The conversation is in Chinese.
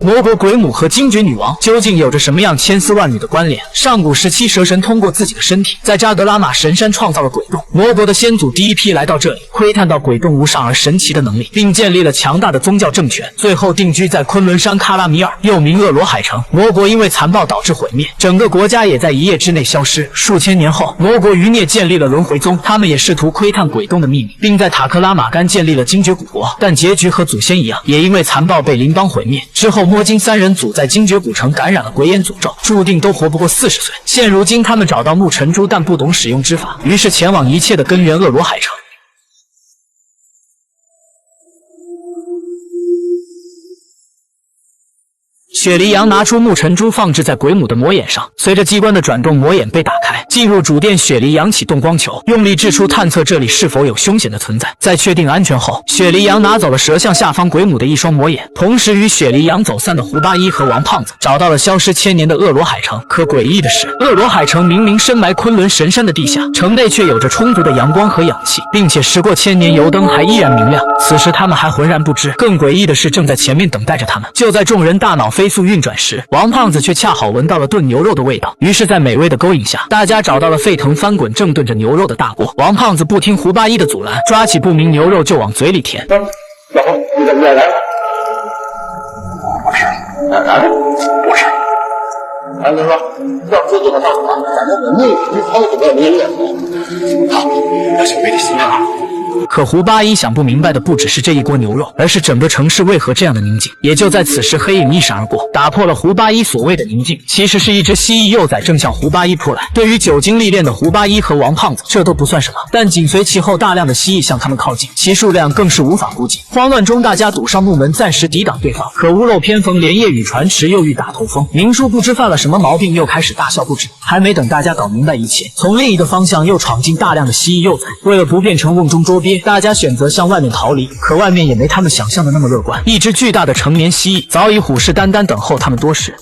魔国鬼母和精绝女王究竟有着什么样千丝万缕的关联？上古时期，蛇神通过自己的身体，在扎格拉玛神山创造了鬼洞。魔国的先祖第一批来到这里，窥探到鬼洞无上而神奇的能力，并建立了强大的宗教政权，最后定居在昆仑山喀拉米尔，又名恶罗海城。魔国因为残暴导致毁灭，整个国家也在一夜之内消失。数千年后，魔国余孽建立了轮回宗，他们也试图窥探鬼洞的秘密，并在塔克拉玛干建立了精绝古国，但结局和祖先一样，也因为残暴被邻邦毁灭。之后，摸金三人组在精绝古城感染了鬼眼诅咒，注定都活不过40岁。现如今，他们找到木尘珠，但不懂使用之法，于是前往一切的根源恶罗海城。雪梨羊拿出木尘珠放置在鬼母的魔眼上，随着机关的转动，魔眼被打开，进入主殿。雪梨羊启动光球，用力掷出，探测这里是否有凶险的存在。在确定安全后，雪梨羊拿走了蛇像下方鬼母的一双魔眼，同时与雪梨羊走散的胡八一和王胖子找到了消失千年的恶罗海城。可诡异的是，恶罗海城明明深埋昆仑神山的地下，城内却有着充足的阳光和氧气，并且时过千年，油灯还依然明亮。此时他们还浑然不知，更诡异的是，正在前面等待着他们。就在众人大脑飞速运转时，王胖子却恰好闻到了炖牛肉的味道，于是在美味的勾引下，大家找到了沸腾翻滚正炖着牛肉的大锅。王胖子不听胡八一的阻拦，抓起不明牛肉就往嘴里填。老婆，你怎么也来了？不是，不是。安哥说，要自己的道法，咱们命于操作的明月。好，让小妹的心啊。可胡八一想不明白的不只是这一锅牛肉，而是整个城市为何这样的宁静。也就在此时，黑影一闪而过，打破了胡八一所谓的宁静，其实是一只蜥蜴幼崽正向胡八一扑来。对于久经历练的胡八一和王胖子，这都不算什么，但紧随其后大量的蜥蜴向他们靠近，其数量更是无法估计。慌乱中，大家堵上木门，暂时抵挡对方。可屋漏偏逢连夜雨，传迟又遇打头风。明叔不知犯了什么毛病，又开始大笑不止。还没等大家搞明白一切，从另一个方向又闯进大量的蜥蜴幼崽。为了不变成瓮中捉鳖，大家选择向外面逃离，可外面也没他们想象的那么乐观。一只巨大的成年蜥蜴早已虎视眈眈，等候他们多时。